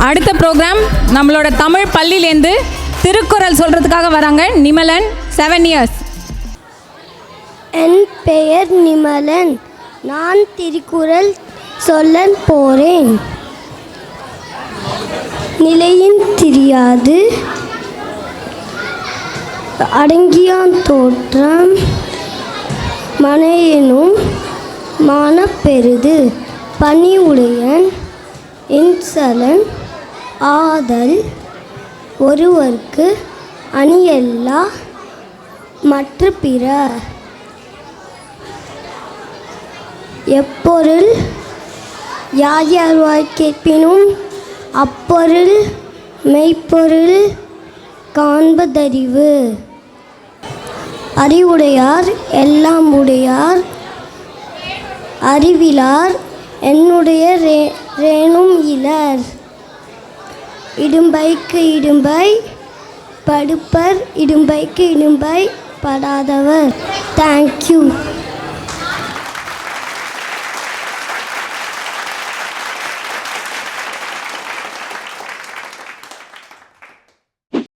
அடுத்த ப்ரோக்ராம் நம்மளோட தமிழ் பள்ளியிலேருந்து திருக்குறள் சொல்கிறதுக்காக வராங்க நிமலன், 7 years. என் பெயர் நிமலன். நான் திருக்குறள் சொல்ல போகிறேன். நிலையின் தெரியாது அடங்கியான் தோற்றம் மனையனும் மானப்பெரிது பணி உடையன் இன்சலன் ஆதல் ஒருவர்க்கு அணியல்லா மற்ற பிற. எப்பொருள் யார் யார்வாய் கேட்பினும் அப்பொருள் மெய்ப்பொருள் காண்பதறிவு. அறிவுடையார் எல்லாம் உடையார் அறிவிலார் என்னுடைய ரேணும் இலர். இடும்பைக்கு இடும்பை படுப்பர் இடும்பைக்கு இடும்பை படாதவர். தேங்க்யூ.